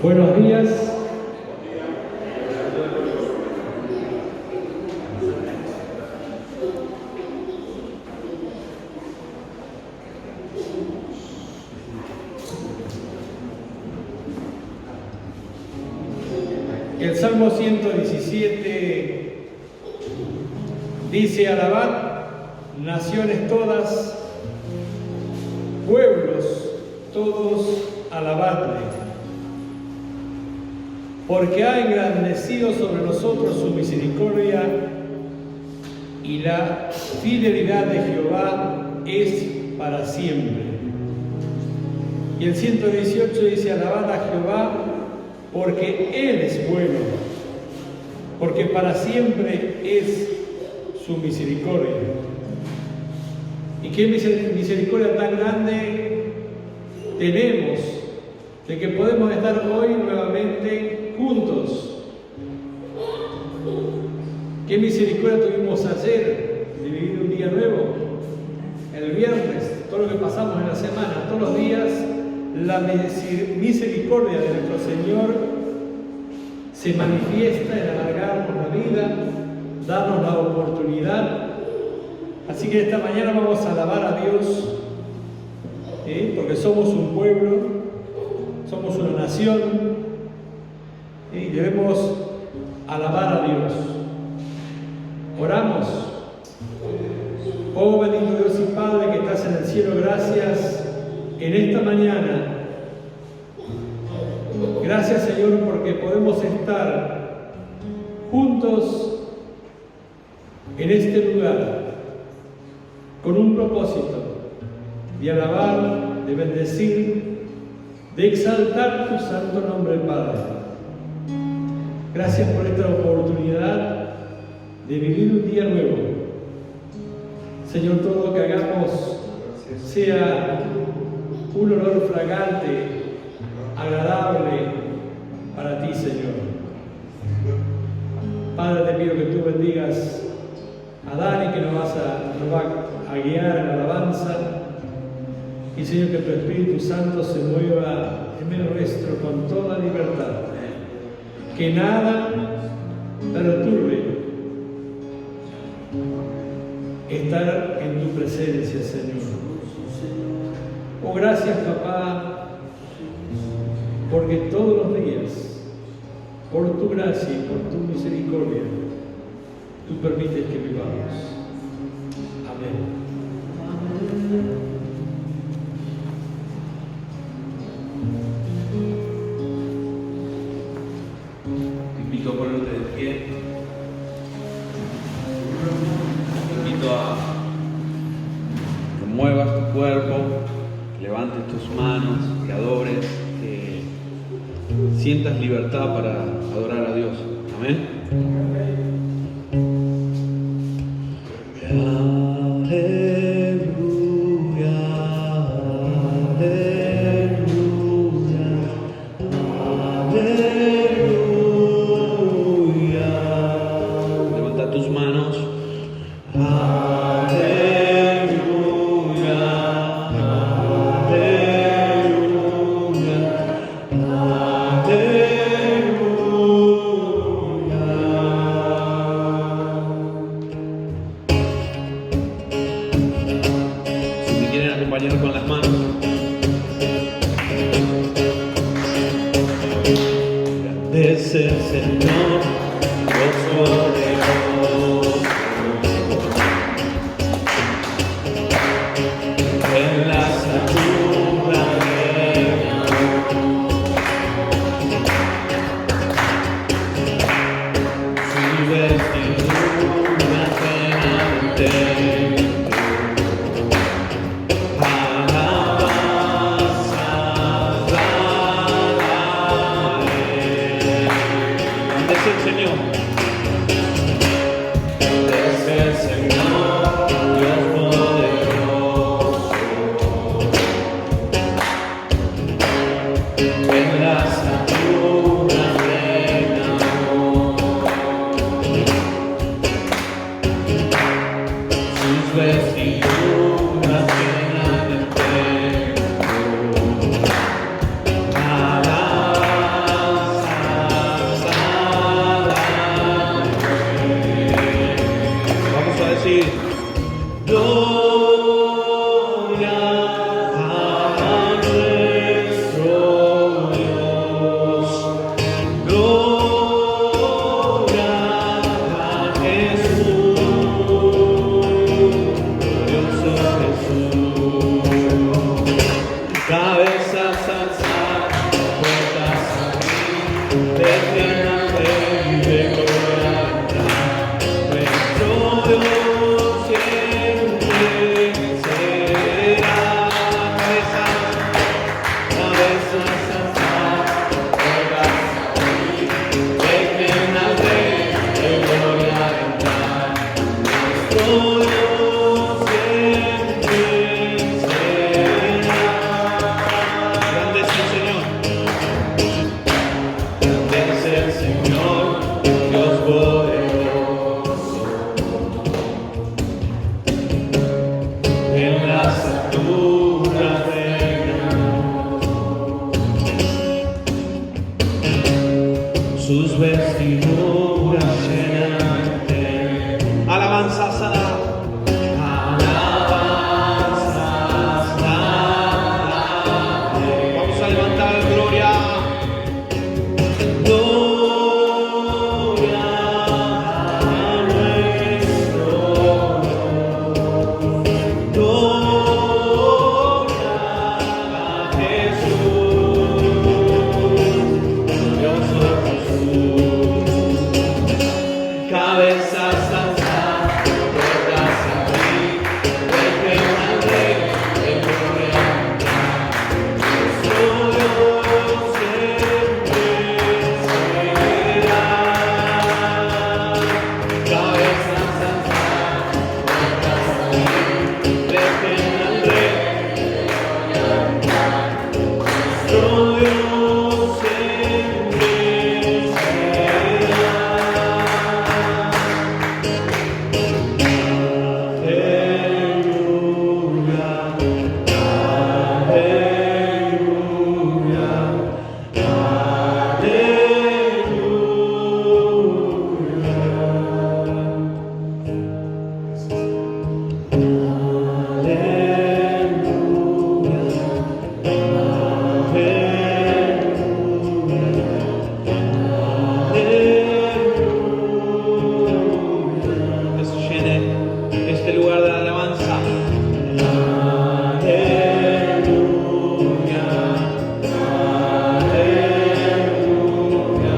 Buenos días. El Salmo 117 dice: alabad, naciones todas, pueblos todos, alabadle, porque ha engrandecido sobre nosotros su misericordia, y la fidelidad de Jehová es para siempre. Y el 118 dice: alabad a Jehová, porque Él es bueno, porque para siempre es su misericordia. Y qué misericordia tan grande tenemos de que podemos estar hoy nuevamente juntos. Qué misericordia tuvimos ayer de vivir un día nuevo, el viernes, todo lo que pasamos en la semana, todos los días. La misericordia de nuestro Señor se manifiesta en alargarnos la vida, darnos la oportunidad. Así que esta mañana vamos a alabar a Dios, porque somos un pueblo, somos una nación, y debemos alabar a Dios. Oramos. Oh bendito Dios y Padre que estás en el cielo, gracias en esta mañana. Gracias, Señor, porque podemos estar juntos en este lugar con un propósito de alabar, de bendecir, de exaltar tu santo nombre, Padre. Gracias por esta oportunidad de vivir un día nuevo. Señor, todo lo que hagamos sea un olor fragante, agradable para ti, Señor. Padre, te pido que tú bendigas a Dani, que nos va a guiar en la alabanza. Y, Señor, que tu Espíritu Santo se mueva en medio nuestro con toda libertad. Que nada perturbe estar en tu presencia, Señor. Oh, gracias, papá, porque todos los días, por tu gracia y por tu misericordia, tú permites que vivamos. Amén. Te invito a ponerte de pie. Te invito a que muevas tu cuerpo, que levantes tus manos, que adores, que sientas libertad para adorar a Dios. Amén. Con las manos. Grande es el Señor, Dios poderoso. En la alturas su vestidura llena de templo. El Señor. alturas reinas, sus vestiduras llenas de alabanza sana. Vamos a levantar gloria. Gloria a nuestro gloria a Jesús, Dios Jesús, cabezas alzadas, puertas abrir, el que mande, el gloria, nuestro Dios siempre será. Cabezas alzadas, puertas abrir, dejen al Rey, nuestro Dios siempre será. Aleluya, aleluya, que se llene este lugar de alabanza. Aleluya, aleluya,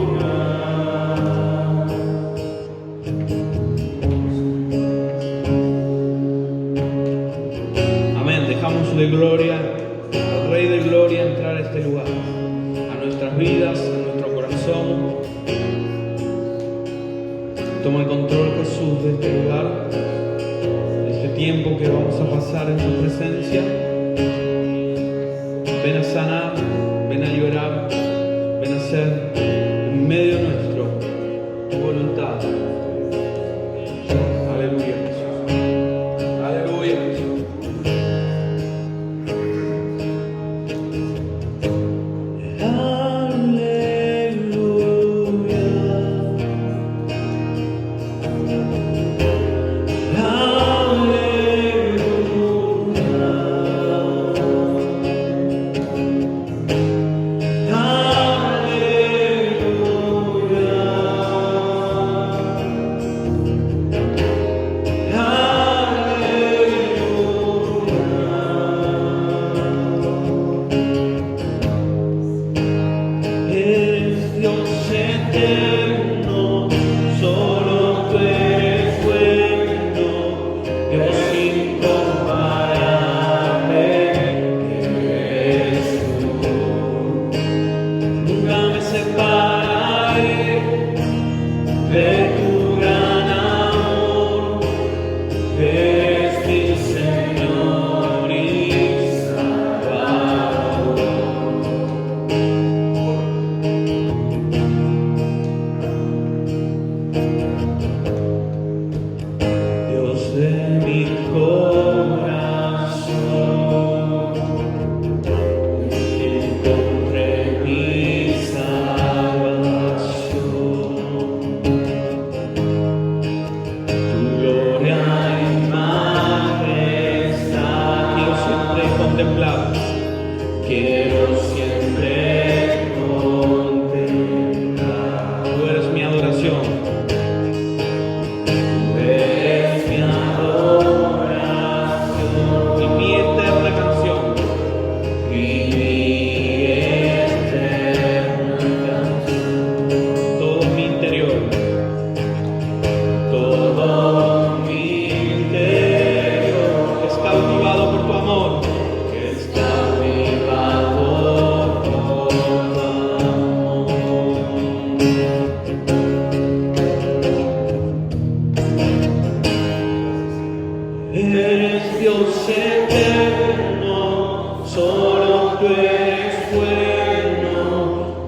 aleluya. Amén. Dejamos de gloria al Rey de Gloria entrar a este lugar, a nuestras vidas, a nuestro corazón. Toma el control, Jesús, de este lugar, de este tiempo que vamos a pasar en tu presencia. Ven a sanar, ven a liberar, ven a hacer en medio nuestro tu voluntad. Aleluya, Jesús. Aleluya, Jesús.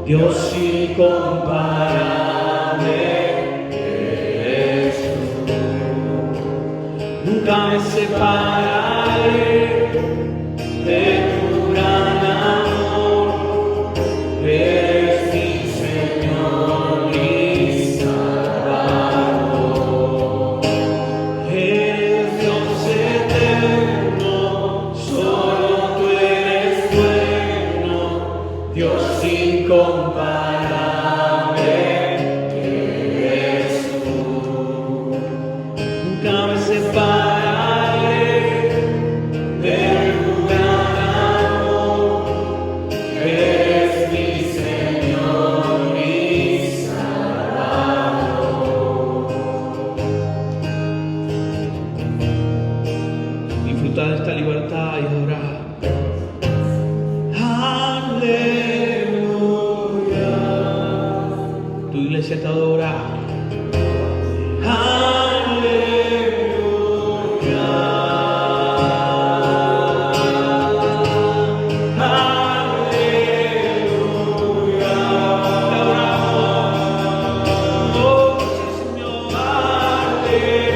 Dios incomparable eres tú. Nunca me separaré de tu gran amor. Eres mi Señor y Salvador. Eres Dios eterno, solo tú eres bueno, Dios incomparable eres tú. Nunca me separaré de tu gran amor. Eres mi Señor y Salvador. Disfrutar de esta libertad y adorar. Aleluya. Tu iglesia te adora. Aleluya. Aleluya. Te adoramos. Oh, sí, Señor. Aleluya.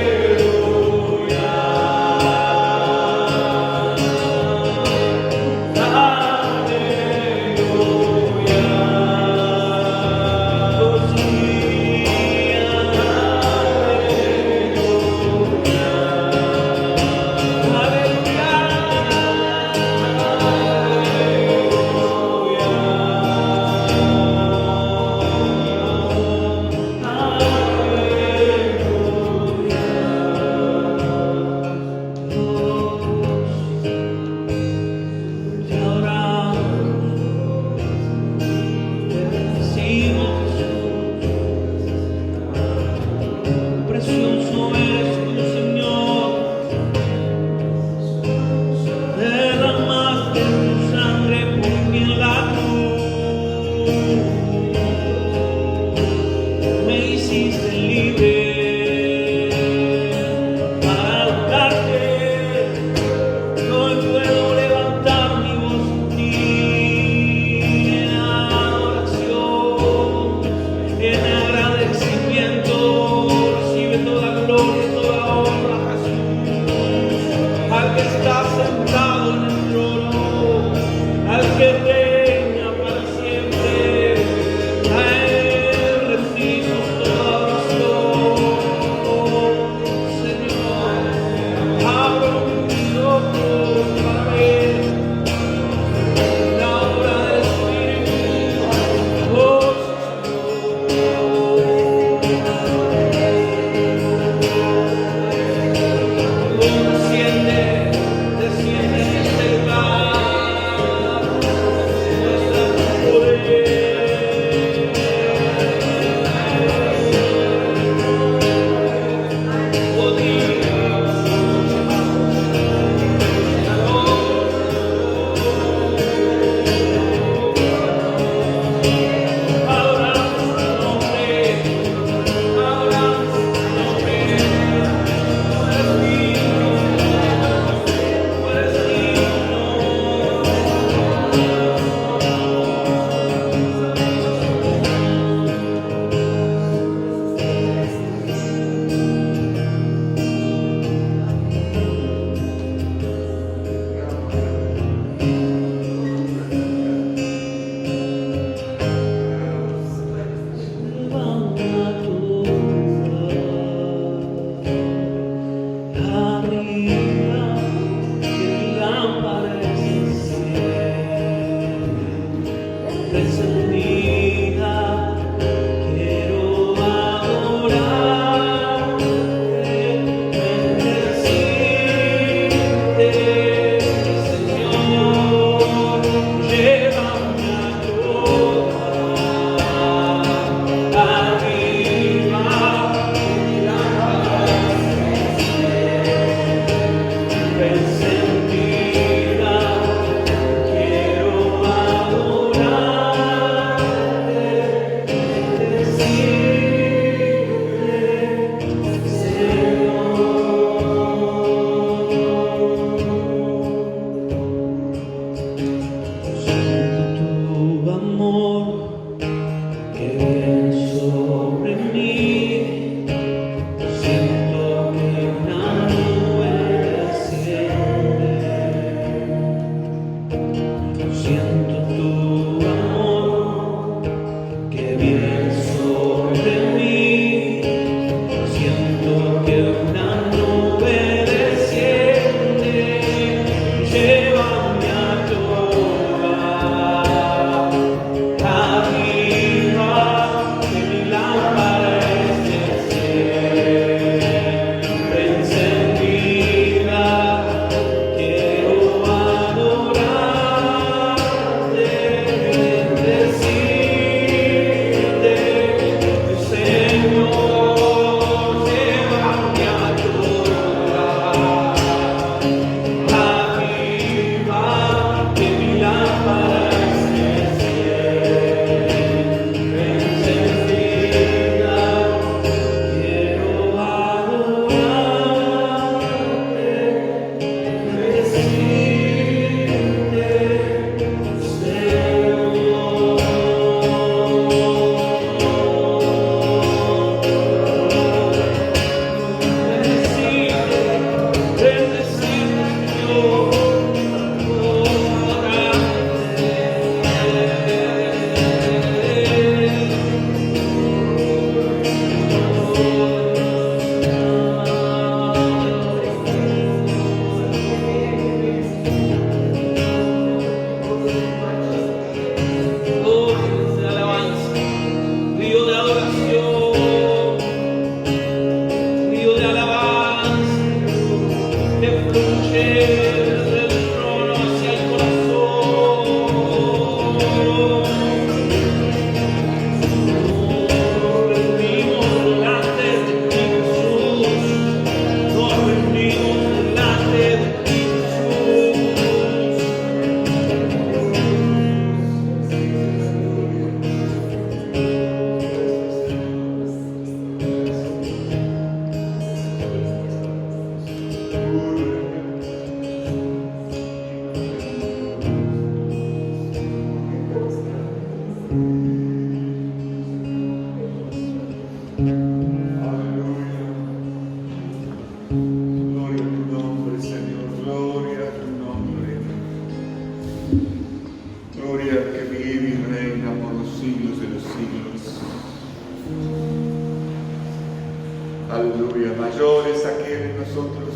nosotros.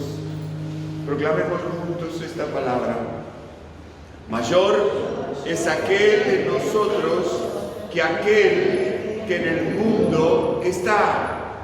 Proclamemos juntos esta palabra. Mayor es aquel en nosotros que aquel que en el mundo está.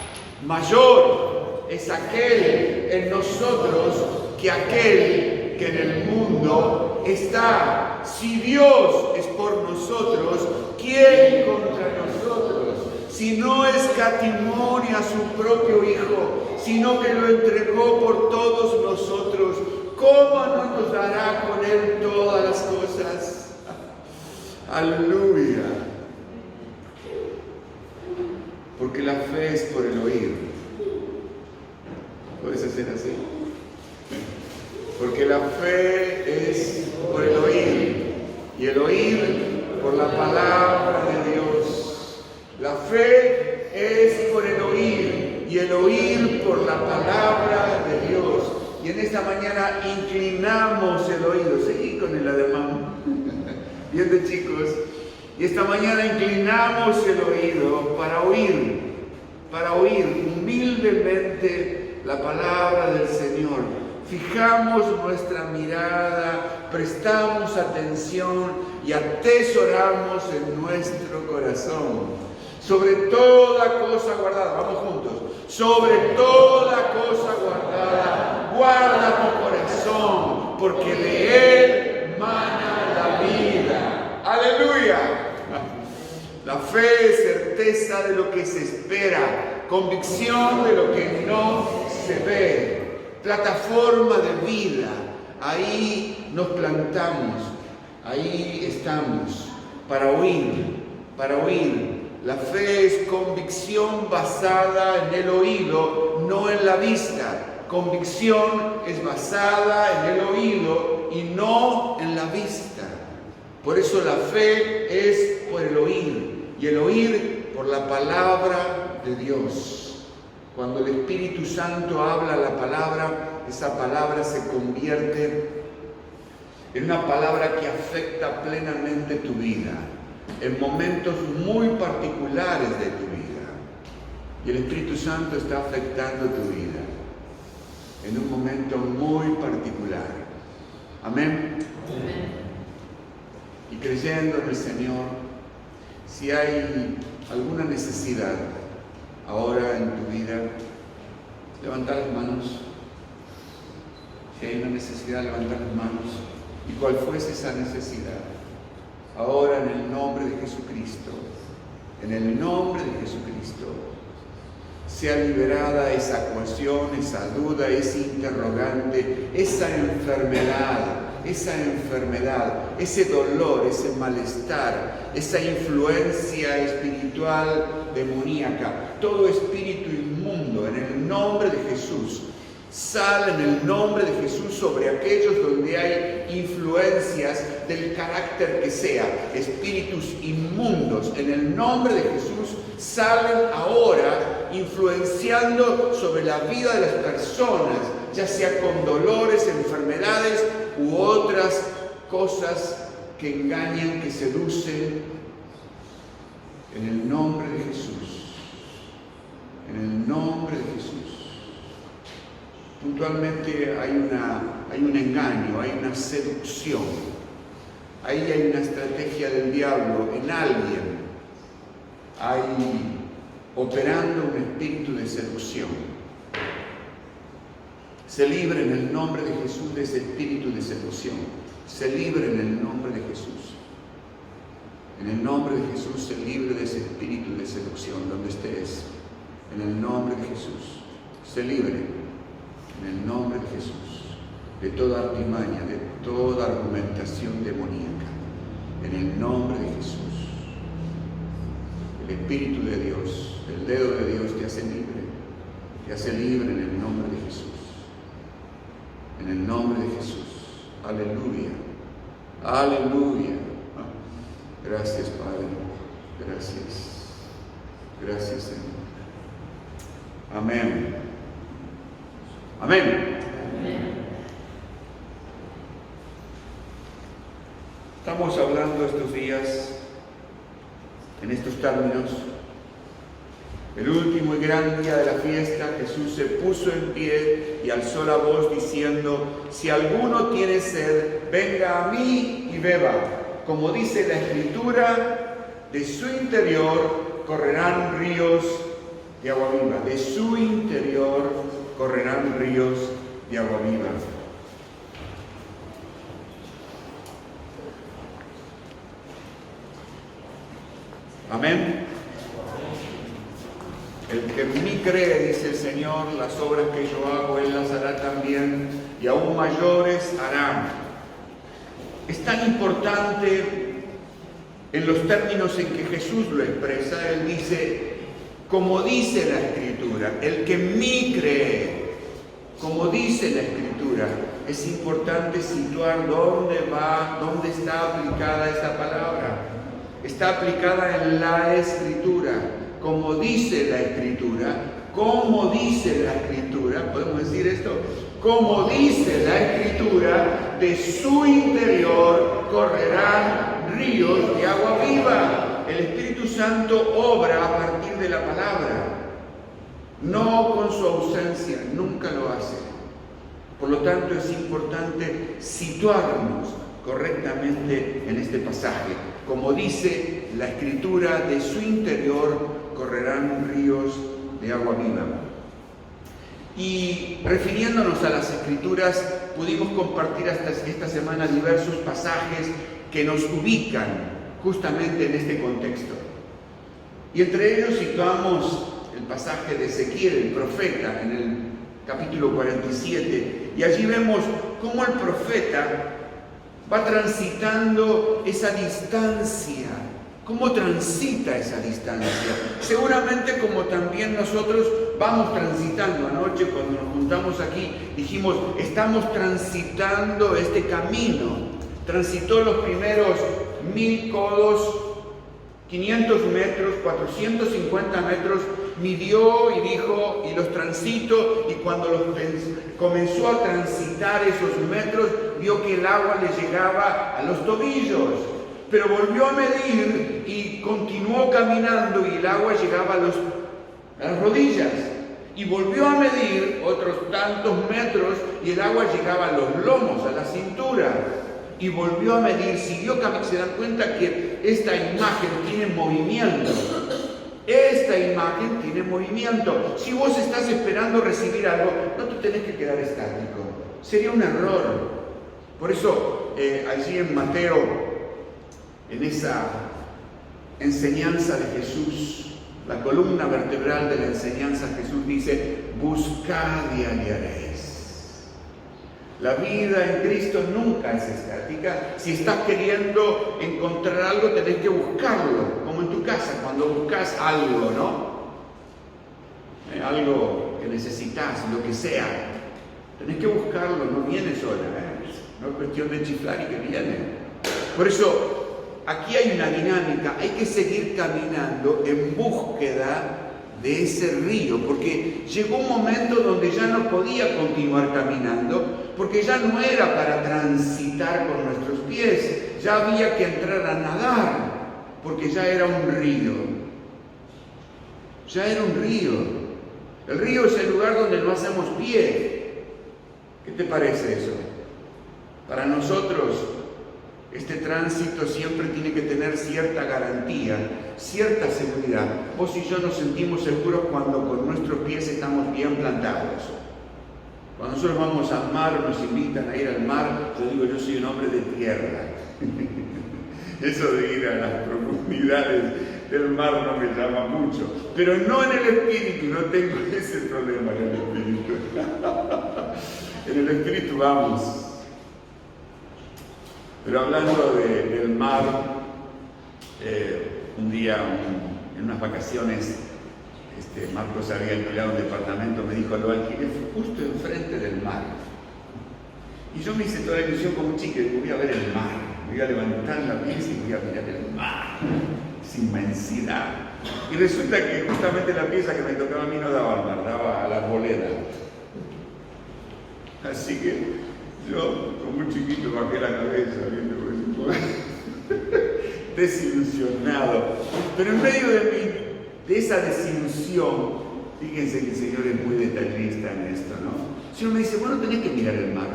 Mayor es aquel en nosotros que aquel que en el mundo está. Si Dios es por nosotros, ¿quién contra nosotros? Si no escatimó ni a su propio Hijo, sino que lo entregó por todos nosotros, ¿cómo no nos dará con Él todas las cosas? Aleluya. Porque la fe es por el oír. ¿Puedes hacer así? Porque la fe es por el oír, y el oír por la palabra de Dios. La fe es por el oír, y el oír por la palabra de Dios. Y en esta mañana inclinamos el oído. Seguí con el ademán. Bien de chicos. Y esta mañana inclinamos el oído para oír humildemente la palabra del Señor. Fijamos nuestra mirada, prestamos atención y atesoramos en nuestro corazón. Sobre toda cosa guardada, vamos juntos, sobre toda cosa guardada, guarda tu corazón, porque de él mana la vida. ¡Aleluya! La fe es certeza de lo que se espera, convicción de lo que no se ve. Plataforma de vida, ahí nos plantamos, ahí estamos, para oír. La fe es convicción basada en el oído, no en la vista. Convicción es basada en el oído y no en la vista. Por eso la fe es por el oír, y el oír por la palabra de Dios. Cuando el Espíritu Santo habla la palabra, esa palabra se convierte en una palabra que afecta plenamente tu vida, en momentos muy particulares de tu vida. Y el Espíritu Santo está afectando tu vida en un momento muy particular. Amén. Amén. Y creyendo en el Señor, si hay alguna necesidad ahora en tu vida, levanta las manos. Si hay una necesidad, levanta las manos. ¿Y cuál fuese esa necesidad? Ahora, en el nombre de Jesucristo, en el nombre de Jesucristo, sea liberada esa ecuación, esa duda, ese interrogante, esa enfermedad, ese dolor, ese malestar, esa influencia espiritual demoníaca, todo espíritu inmundo, en el nombre de Jesús. Sale en el nombre de Jesús sobre aquellos donde hay influencias del carácter que sea, espíritus inmundos. En el nombre de Jesús salen ahora influenciando sobre la vida de las personas, ya sea con dolores, enfermedades u otras cosas que engañan, que seducen. En el nombre de Jesús. En el nombre de Jesús. Puntualmente hay un engaño, hay una seducción. Ahí hay una estrategia del diablo en alguien. Hay operando un espíritu de seducción. Se libre en el nombre de Jesús de ese espíritu de seducción. Se libre en el nombre de Jesús. En el nombre de Jesús se libre de ese espíritu de seducción donde estés. En el nombre de Jesús se libre. En el nombre de Jesús, de toda artimaña, de toda argumentación demoníaca, en el nombre de Jesús. El Espíritu de Dios, el dedo de Dios te hace libre en el nombre de Jesús. En el nombre de Jesús. Aleluya. Aleluya. Gracias, Padre. Gracias. Gracias, Señor. Amén. Amén. Estamos hablando estos días, en estos términos, El último y gran día de la fiesta, Jesús se puso en pie y alzó la voz diciendo: si alguno tiene sed, venga a mí y beba. Como dice la Escritura, de su interior correrán ríos de agua viva. De su interior correrán ríos de agua viva. Amén. El que en mí cree, dice el Señor, las obras que yo hago, Él las hará también, y aún mayores hará. Es tan importante en los términos en que Jesús lo expresa. Él dice, como dice la Escritura, el que en mí cree, como dice la Escritura. Es importante situar dónde está aplicada esa palabra. Está aplicada en la Escritura. Como dice la Escritura, como dice la Escritura, ¿podemos decir esto? Como dice la Escritura, de su interior correrán ríos de agua viva. El Espíritu Santo obra a partir de la palabra, no con su ausencia, nunca lo hace. Por lo tanto, es importante situarnos correctamente en este pasaje. Como dice la Escritura, de su interior correrán ríos de agua viva. Y refiriéndonos a las Escrituras, pudimos compartir hasta esta semana diversos pasajes que nos ubican justamente en este contexto. Y entre ellos situamos el pasaje de Ezequiel, el profeta, en el capítulo 47, y allí vemos cómo el profeta va transitando esa distancia. ¿Cómo transita esa distancia? Seguramente como también nosotros vamos transitando. Anoche cuando nos juntamos aquí dijimos, estamos transitando este camino. Transitó los primeros 1000 codos, 500 metros, 450 metros, midió y dijo, y los transito, y cuando comenzó a transitar esos metros, vio que el agua le llegaba a los tobillos. Pero volvió a medir y continuó caminando y el agua llegaba a las rodillas. Y volvió a medir otros tantos metros y el agua llegaba a los lomos, a la cintura. Y volvió a medir, siguió caminando. Se dan cuenta que esta imagen tiene movimiento. Esta imagen tiene movimiento. Si vos estás esperando recibir algo, no te tenés que quedar estático. Sería un error. Por eso, allí en Mateo, en esa enseñanza de Jesús, la columna vertebral de la enseñanza, Jesús dice, buscad y hallaréis. La vida en Cristo nunca es estática. Si estás queriendo encontrar algo, tenés que buscarlo, como en tu casa, cuando buscas algo, ¿no? Algo que necesitas, lo que sea. Tenés que buscarlo, no viene sola, no es cuestión de chiflar y que viene. Por eso, aquí hay una dinámica, hay que seguir caminando en búsqueda de ese río, porque llegó un momento donde ya no podía continuar caminando, porque ya no era para transitar con nuestros pies, ya había que entrar a nadar, porque ya era un río. Ya era un río. El río es el lugar donde no hacemos pie. ¿Qué te parece eso? Para nosotros, este tránsito siempre tiene que tener cierta garantía, cierta seguridad. Vos y yo nos sentimos seguros cuando con nuestros pies estamos bien plantados. Cuando nosotros vamos al mar o nos invitan a ir al mar, yo digo, yo soy un hombre de tierra. Eso de ir a las profundidades del mar no me llama mucho. Pero no en el espíritu, no tengo ese problema en el espíritu. En el espíritu vamos. Pero hablando del mar, un día en unas vacaciones, Marcos había alquilado un departamento, me dijo, lo alquilé justo enfrente del mar. Y yo me hice toda la ilusión como un chico, voy a ver el mar, voy a levantar la pieza y voy a mirar el mar, esa inmensidad. Y resulta que justamente la pieza que me tocaba a mí no daba al mar, daba a la arboleda. Así que yo, como un chiquito, bajé la cabeza, viendo desilusionado. Pero en medio de de esa desilusión. Fíjense que el Señor es muy detallista en esto, ¿no? Si uno me dice, bueno, tenés que mirar el mar.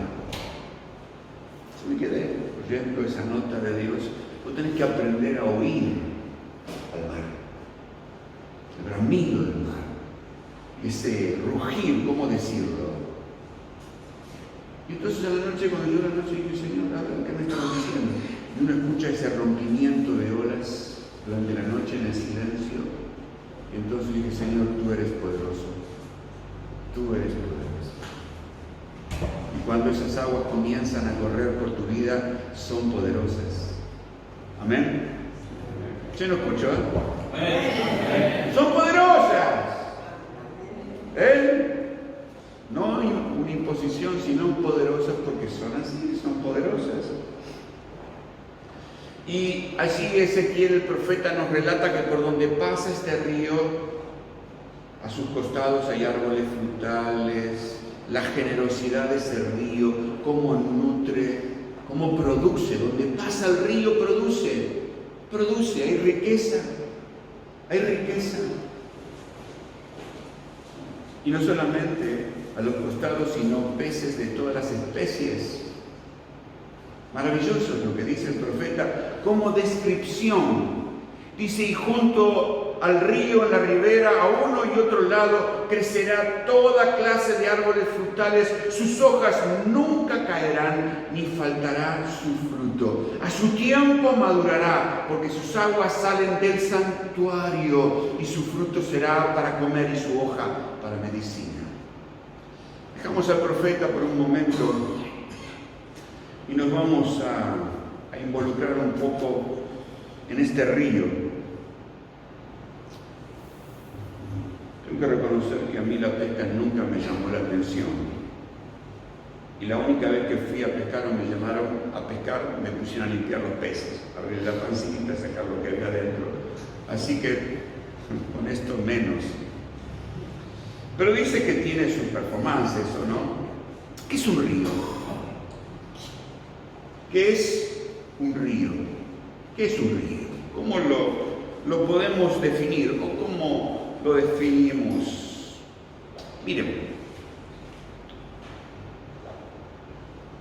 Yo me quedé oyendo esa nota de Dios. Vos tenés que aprender a oír al mar, el bramido del mar, ese rugir, ¿cómo decirlo? Y entonces a la noche, cuando yo a la noche dije, Señor, a ver, ¿qué me estás diciendo? Y uno escucha ese rompimiento de olas durante la noche en el silencio. Y entonces dije, Señor, tú eres poderoso. Tú eres poderoso. Y cuando esas aguas comienzan a correr por tu vida, son poderosas. Amén. ¿Se lo escuchó? Son poderosas. Él no hay una imposición, sino poderosas porque son así, son poderosas. Y allí Ezequiel, el profeta, nos relata que por donde pasa este río, a sus costados hay árboles frutales, la generosidad de ese río, cómo nutre, cómo produce. Donde pasa el río produce, hay riqueza, hay riqueza. Y no solamente a los costados, sino peces de todas las especies. Maravilloso es lo que dice el profeta como descripción. Dice, y junto al río, en la ribera, a uno y otro lado, crecerá toda clase de árboles frutales. Sus hojas nunca caerán, ni faltará su fruto. A su tiempo madurará, porque sus aguas salen del santuario, y su fruto será para comer y su hoja para medicina. Dejamos al profeta por un momento y nos vamos a involucrar un poco en este río. Tengo que reconocer que a mí la pesca nunca me llamó la atención. Y la única vez que fui a pescar o me llamaron a pescar, me pusieron a limpiar los peces, abrir la pancita, sacar lo que había adentro. Así que con esto menos. Pero dice que tiene sus performances, ¿o no? ¿Qué es un río? ¿Qué es un río? ¿Qué es un río? ¿Cómo lo podemos definir o cómo lo definimos? Miren,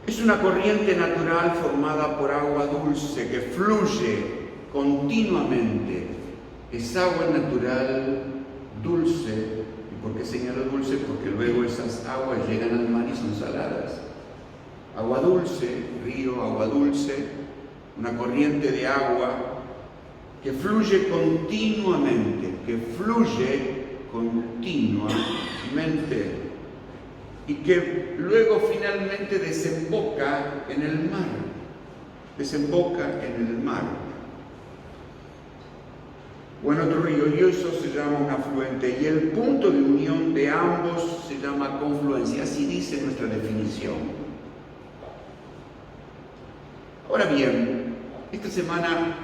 es una corriente natural formada por agua dulce que fluye continuamente. Es agua natural dulce. ¿Y por qué señalo dulce? Porque luego esas aguas llegan al mar y son saladas. Agua dulce, río, agua dulce, una corriente de agua que fluye continuamente, y que luego finalmente desemboca en el mar, o en otro río, y eso se llama un afluente, y el punto de unión de ambos se llama confluencia, así dice nuestra definición. Ahora bien, esta semana,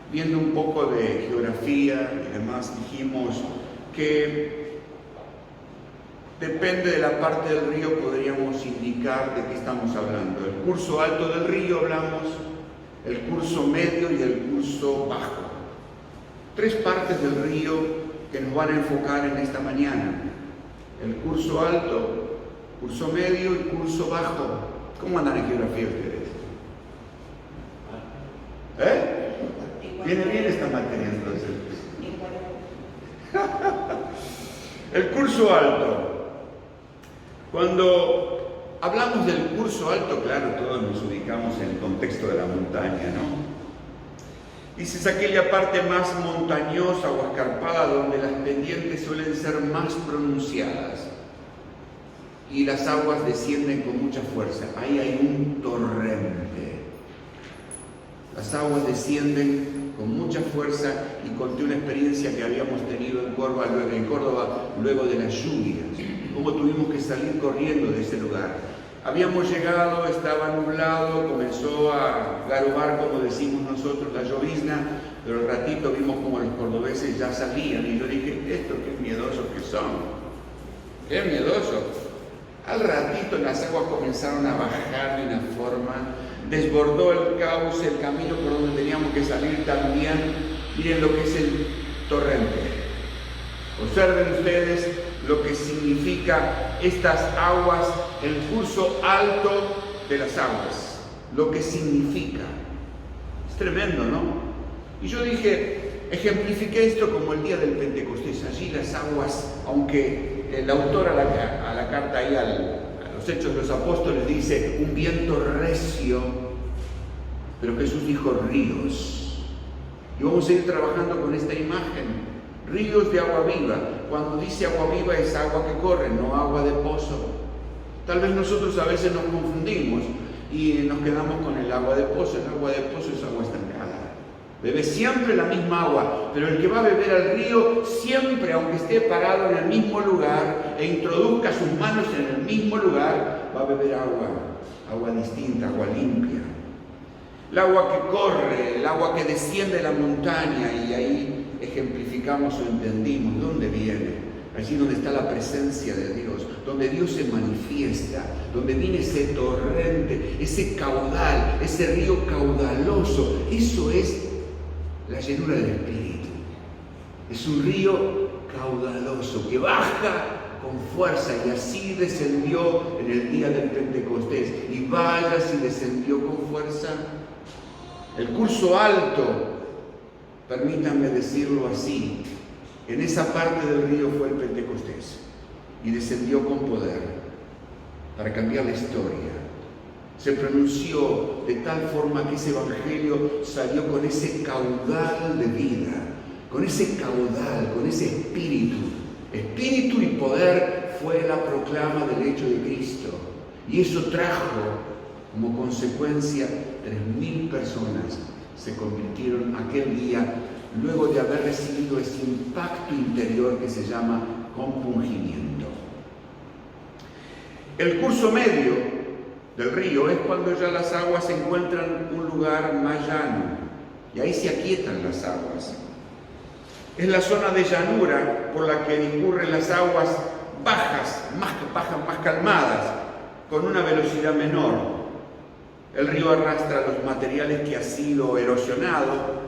viendo un poco de geografía y demás, dijimos que depende de la parte del río podríamos indicar de qué estamos hablando. El curso alto del río hablamos, el curso medio y el curso bajo. 3 partes del río que nos van a enfocar en esta mañana. El curso alto, curso medio y curso bajo. ¿Cómo andan en geografía ustedes? ¿Viene bien esta materia entonces? El curso alto. Cuando hablamos del curso alto, claro, todos nos ubicamos en el contexto de la montaña, ¿no? Dice, es aquella parte más montañosa o escarpada donde las pendientes suelen ser más pronunciadas y las aguas descienden con mucha fuerza. Ahí hay un torrente. Las aguas descienden con mucha fuerza, y conté una experiencia que habíamos tenido en Córdoba luego de las lluvias, cómo tuvimos que salir corriendo de ese lugar. Habíamos llegado, estaba nublado, comenzó a garobar, como decimos nosotros, la llovizna, pero al ratito vimos como los cordobeses ya salían, y yo dije, esto qué miedosos que son, qué miedosos. Al ratito las aguas comenzaron a bajar de una forma, desbordó el cauce, el camino por donde teníamos que salir también. Miren lo que es el torrente. Observen ustedes lo que significa estas aguas, el curso alto de las aguas, lo que significa. Es tremendo, ¿no? Y yo dije, ejemplifiqué esto como el día del Pentecostés. Allí las aguas, aunque el autor a la carta ahí a los Hechos de los Apóstoles dice un viento recio, pero Jesús dijo ríos. Y vamos a ir trabajando con esta imagen. Ríos de agua viva. Cuando dice agua viva es agua que corre, no agua de pozo. Tal vez nosotros a veces nos confundimos y nos quedamos con el agua de pozo. El agua de pozo es agua estancada. Bebe siempre la misma agua, pero el que va a beber al río siempre, aunque esté parado en el mismo lugar e introduzca sus manos en el mismo lugar, va a beber agua distinta, agua limpia. El agua que corre, el agua que desciende de la montaña, y ahí ejemplificamos o entendimos de dónde viene. Allí donde está la presencia de Dios, donde Dios se manifiesta, donde viene ese torrente, ese caudal, ese río caudaloso. Eso es la llenura del Espíritu. Es un río caudaloso que baja con fuerza, y así descendió en el día del Pentecostés. Y vaya si descendió con fuerza. El curso alto, permítanme decirlo así, en esa parte del río fue el Pentecostés, y descendió con poder para cambiar la historia. Se pronunció de tal forma que ese evangelio salió con ese caudal de vida, con ese caudal, con ese espíritu. Espíritu y poder fue la proclama del hecho de Cristo, y eso trajo como consecuencia 3.000 personas se convirtieron aquel día, luego de haber recibido ese impacto interior que se llama compungimiento. El curso medio del río es cuando ya las aguas se encuentran en un lugar más llano, y ahí se aquietan las aguas. Es la zona de llanura por la que discurren las aguas bajas, más calmadas, con una velocidad menor. El río arrastra los materiales que ha sido erosionado.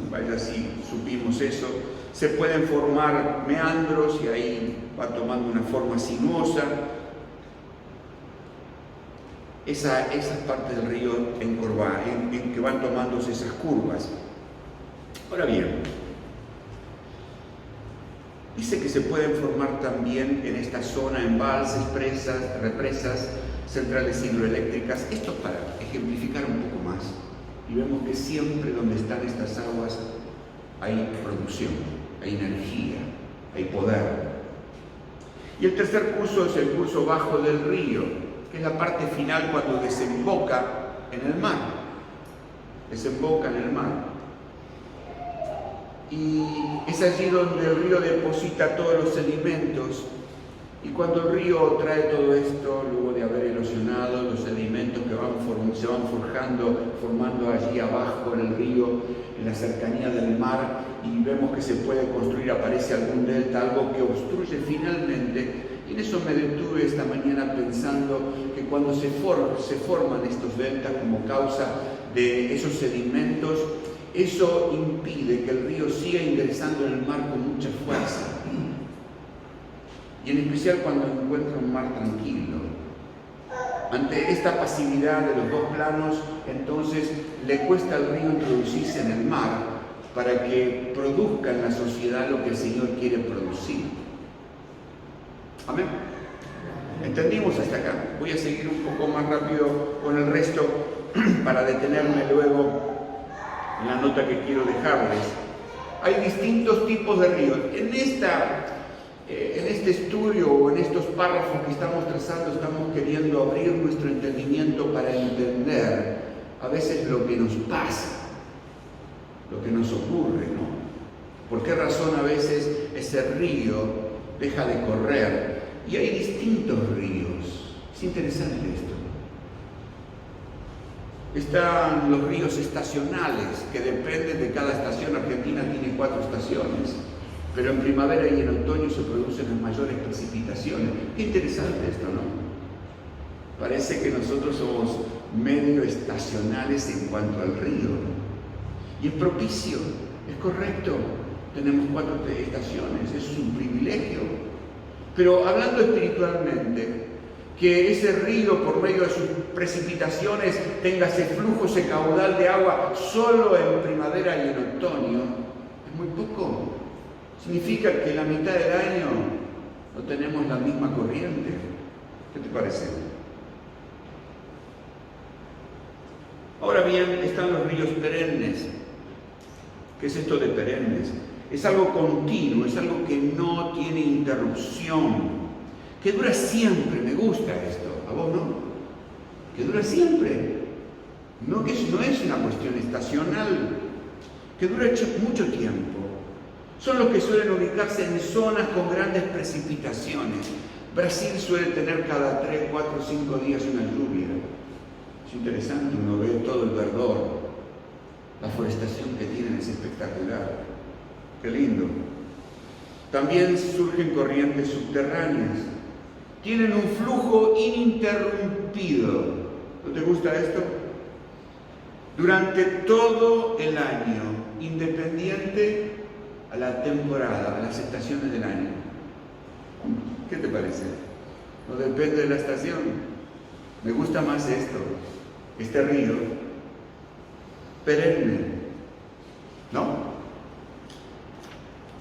Vaya si supimos eso. Se pueden formar meandros y ahí va tomando una forma sinuosa. Esas partes del río encorvadas, en que van tomándose esas curvas. Ahora bien, dice que se pueden formar también en esta zona embalses, represas, centrales hidroeléctricas. Esto para ejemplificar un poco más. Y vemos que siempre donde están estas aguas hay producción, hay energía, hay poder. Y el tercer curso es el curso bajo del río, que es la parte final cuando desemboca en el mar. Desemboca en el mar. Y es allí donde el río deposita todos los sedimentos. Y cuando el río trae todo esto, luego de haber erosionado los sedimentos que se van formando allí abajo en el río, en la cercanía del mar, y vemos que se puede construir, aparece algún delta, algo que obstruye finalmente. Y en eso me detuve esta mañana pensando que cuando se forman estos deltas como causa de esos sedimentos, eso impide que el río siga ingresando en el mar con mucha fuerza. Y en especial cuando encuentra un mar tranquilo. Ante esta pasividad de los dos planos, entonces le cuesta al río introducirse en el mar para que produzca en la sociedad lo que el Señor quiere producir. Amén. ¿Entendimos hasta acá? Voy a seguir un poco más rápido con el resto para detenerme luego en la nota que quiero dejarles. Hay distintos tipos de ríos. En este estudio o en estos párrafos que estamos trazando, estamos queriendo abrir nuestro entendimiento para entender a veces lo que nos pasa, lo que nos ocurre, ¿no? ¿Por qué razón a veces ese río deja de correr? Y hay distintos ríos. Es interesante esto. Están los ríos estacionales, que dependen de cada estación. Argentina tiene 4 estaciones. Pero en primavera y en otoño se producen las mayores precipitaciones. Qué interesante esto, ¿no? Parece que nosotros somos medio estacionales en cuanto al río. Y es propicio, es correcto. tenemos 4 estaciones, eso es un privilegio. Pero hablando espiritualmente, que ese río por medio de sus precipitaciones tenga ese flujo, ese caudal de agua solo en primavera y en otoño, es muy poco. Significa que la mitad del año no tenemos la misma corriente. ¿Qué te parece? Ahora bien, están los ríos perennes. ¿Qué es esto de perennes? Es algo continuo, es algo que no tiene interrupción, que dura siempre. Me gusta esto, ¿a vos no? Que dura siempre. No es una cuestión estacional, que dura mucho tiempo. Son los que suelen ubicarse en zonas con grandes precipitaciones. Brasil suele tener cada 3, 4, 5 días una lluvia. Es interesante, uno ve todo el verdor. La forestación que tienen es espectacular. Qué lindo. También surgen corrientes subterráneas. Tienen un flujo ininterrumpido. ¿No te gusta esto? Durante todo el año, independiente a la temporada, a las estaciones del año. ¿Qué te parece? No depende de la estación. Me gusta más esto, este río perenne, ¿no?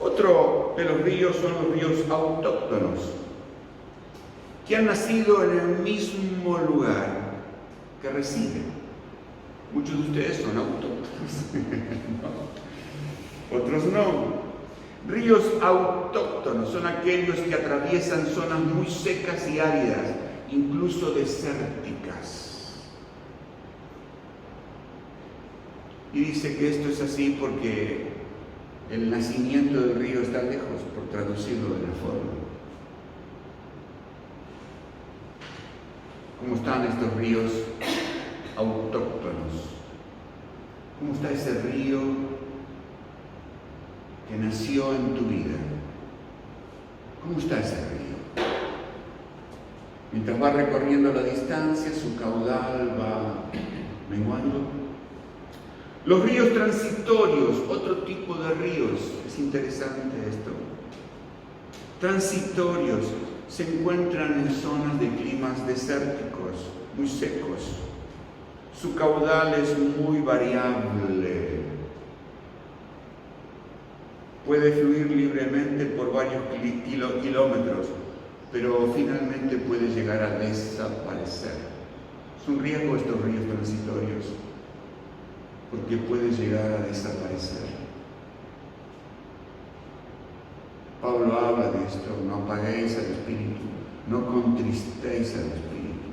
Otro de los ríos son los ríos autóctonos, que han nacido en el mismo lugar que residen. Muchos de ustedes son autóctonos, no. Otros no. Ríos autóctonos son aquellos que atraviesan zonas muy secas y áridas, incluso desérticas. Y dice que esto es así porque el nacimiento del río está lejos, por traducirlo de la forma. ¿Cómo están estos ríos autóctonos? ¿Cómo está ese río que nació en tu vida? ¿Cómo está ese río? Mientras va recorriendo la distancia, su caudal va menguando. Los ríos transitorios, otro tipo de ríos, es interesante esto. Transitorios se encuentran en zonas de climas desérticos, muy secos. Su caudal es muy variable. Puede fluir libremente por varios kilómetros, pero finalmente puede llegar a desaparecer. Es un riesgo estos ríos transitorios, porque puede llegar a desaparecer. Pablo habla de esto: no apaguéis al Espíritu, no contristéis al Espíritu.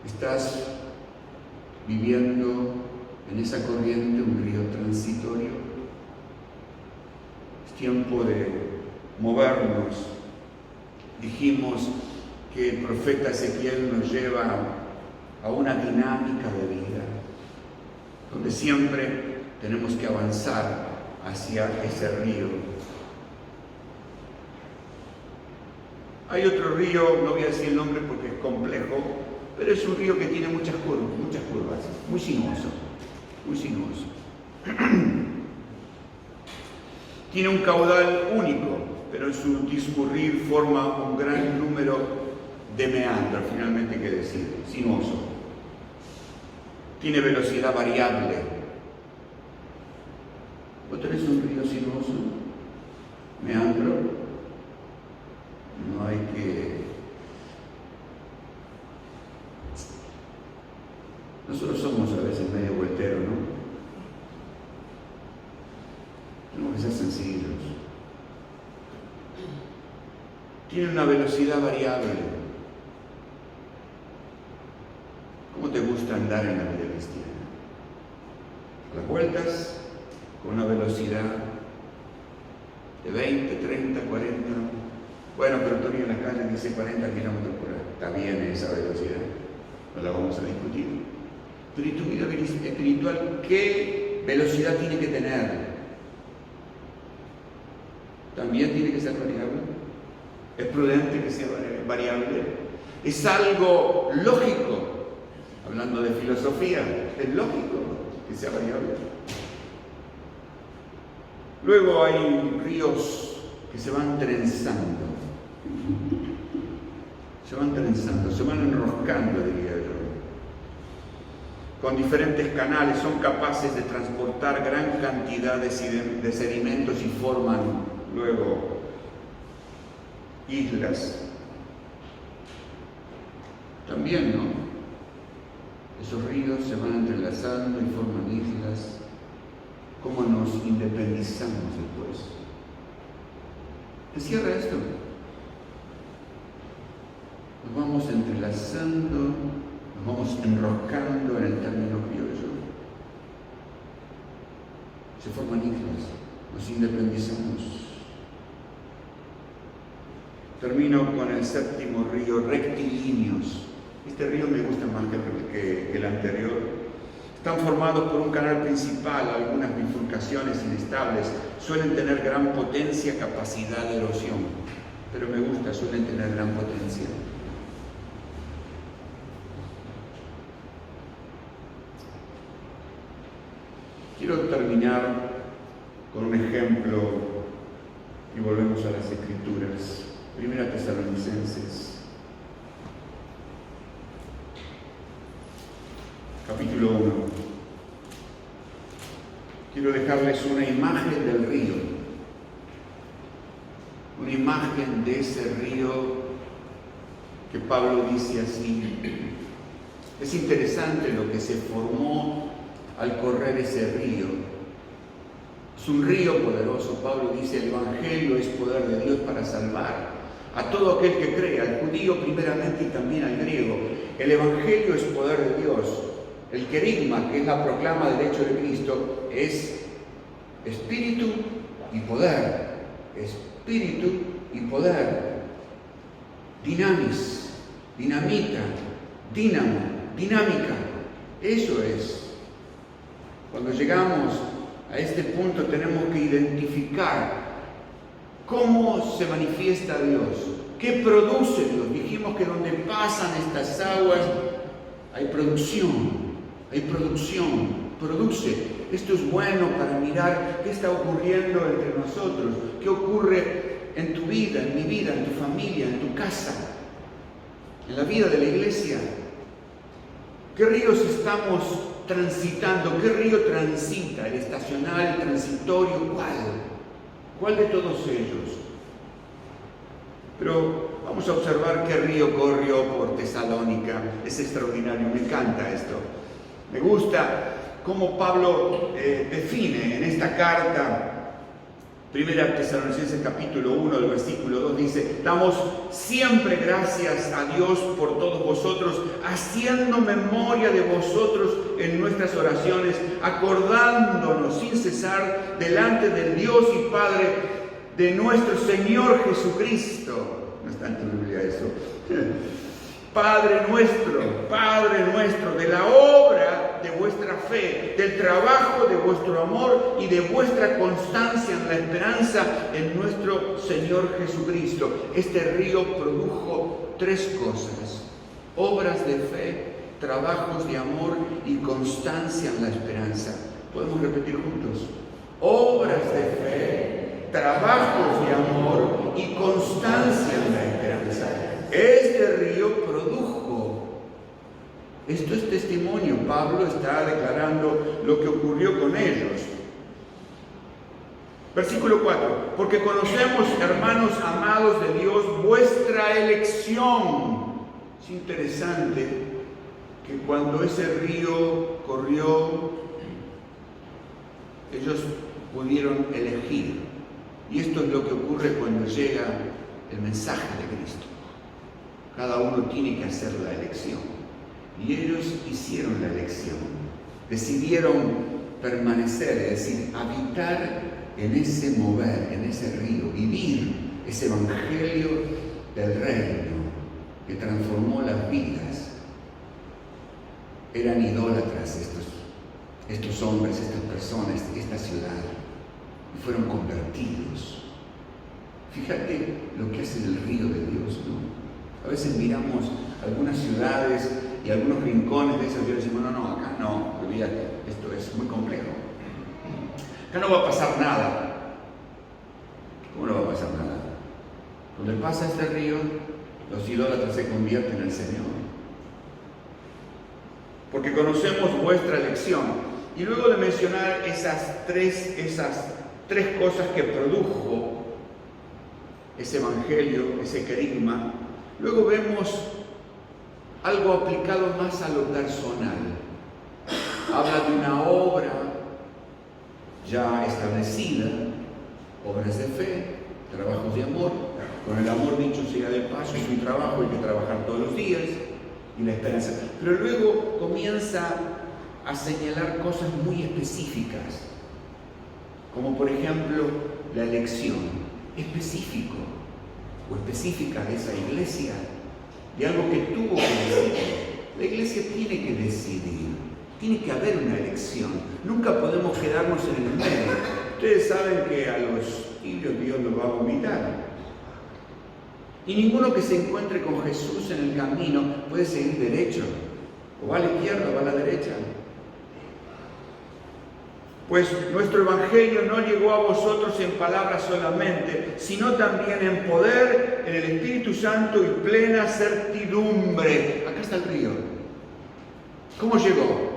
Estás viviendo en esa corriente un río transitorio. Es tiempo de movernos. Dijimos que el profeta Ezequiel nos lleva a una dinámica de vida, donde siempre tenemos que avanzar hacia ese río. Hay otro río, no voy a decir el nombre porque es complejo, pero es un río que tiene muchas curvas, muy sinuoso. Tiene un caudal único, pero en su discurrir forma un gran número de meandros, finalmente qué decir, sinuoso. Tiene velocidad variable. ¿Vos tenés un río sinuoso? Meandro. No hay que... Nosotros somos a veces medio volteros, ¿no? Tenemos que ser sencillos. Tiene una velocidad variable. ¿Cómo te gusta andar en la vida cristiana? Las vueltas con una velocidad de 20, 30, 40. Bueno, pero Antonio en la calle dice 40 kilómetros por hora. Está bien esa velocidad, no la vamos a discutir. Pero ¿y tu vida espiritual qué velocidad tiene que tener? ¿También tiene que ser variable? ¿Es prudente que sea variable? ¿Es algo lógico? Hablando de filosofía, ¿es lógico? que sea variable. Luego hay ríos que se van trenzando, se van enroscando, diría yo. Con diferentes canales son capaces de transportar gran cantidad de sedimentos y forman luego islas. También, ¿no? Esos ríos se van entrelazando y forman islas. ¿Cómo nos independizamos después? ¿Qué cierra esto? Nos vamos entrelazando, nos vamos enroscando en el término criollo. Se forman islas, nos independizamos. Termino con el séptimo río, rectilíneos. Este río me gusta más que el anterior. Están formados por un canal principal, algunas bifurcaciones inestables. Suelen tener gran potencia, capacidad de erosión. Pero me gusta, suelen tener gran potencia. Quiero terminar con un ejemplo y volvemos a las Escrituras. Primera Tesalonicenses, capítulo 1. Quiero dejarles una imagen del río, una imagen de ese río que Pablo dice así. Es interesante lo que se formó al correr ese río. Es un río poderoso. Pablo dice: el Evangelio es poder de Dios para salvar a todo aquel que cree, al judío primeramente y también al griego. El Evangelio es poder de Dios. El querigma, que es la proclama del hecho de Cristo, es espíritu y poder. Espíritu y poder. Dinamis, dinamita, dínamo, dinámica. Eso es. Cuando llegamos a este punto tenemos que identificar cómo se manifiesta Dios, qué produce Dios. Dijimos que donde pasan estas aguas hay producción, produce. Esto es bueno para mirar qué está ocurriendo entre nosotros, qué ocurre en tu vida, en mi vida, en tu familia, en tu casa, en la vida de la iglesia. ¿Qué ríos estamos transitando? ¿Qué río transita? ¿El estacional, el transitorio? ¿Cuál de todos ellos? Pero vamos a observar qué río corrió por Tesalónica. Es extraordinario, me encanta esto. Me gusta cómo Pablo define en esta carta. Primera Tesalonicenses capítulo 1, del versículo 2 dice: damos siempre gracias a Dios por todos vosotros, haciendo memoria de vosotros en nuestras oraciones, acordándonos sin cesar delante del Dios y Padre de nuestro Señor Jesucristo. No está en tu Biblia eso. Padre nuestro, de la obra de vuestra fe, del trabajo de vuestro amor y de vuestra constancia en la esperanza en nuestro Señor Jesucristo. Este río produjo tres cosas: obras de fe, trabajos de amor y constancia en la esperanza. ¿Podemos repetir juntos? Obras de fe, trabajos de amor y constancia en la esperanza. Este río produjo. Esto es testimonio. Pablo está declarando lo que ocurrió con ellos. Versículo 4. Porque conocemos, hermanos amados de Dios, vuestra elección. Es interesante que cuando ese río corrió, ellos pudieron elegir. Y esto es lo que ocurre cuando llega el mensaje de Cristo. Cada uno tiene que hacer la elección. Y ellos hicieron la elección. Decidieron permanecer, es decir, habitar en ese mover, en ese río, vivir ese evangelio del reino que transformó las vidas. Eran idólatras estos hombres, estas personas, esta ciudad, y fueron convertidos. Fíjate lo que hace el río de Dios, ¿no? A veces miramos algunas ciudades y algunos rincones de esos yo les digo, no, acá no, olvídate, esto es muy complejo. Acá no va a pasar nada. ¿Cómo no va a pasar nada? Cuando pasa este río, los idólatras se convierten en el Señor. Porque conocemos vuestra elección. Y luego de mencionar esas tres cosas que produjo ese evangelio, ese querigma, luego vemos algo aplicado más a lo personal. Habla de una obra ya establecida, obras de fe, trabajos de amor. Con el amor, dicho sea de paso, es un trabajo, hay que trabajar todos los días, y la esperanza. Pero luego comienza a señalar cosas muy específicas, como por ejemplo la elección específica de esa iglesia, de algo que tuvo que decidir. La iglesia tiene que decidir, tiene que haber una elección, nunca podemos quedarnos en el medio. Ustedes saben que a los tibios Dios los va a vomitar. Y ninguno que se encuentre con Jesús en el camino puede seguir derecho. O va a la izquierda o va a la derecha. Pues nuestro evangelio no llegó a vosotros en palabras solamente, sino también en poder, en el Espíritu Santo y plena certidumbre. Acá está el río. ¿Cómo llegó?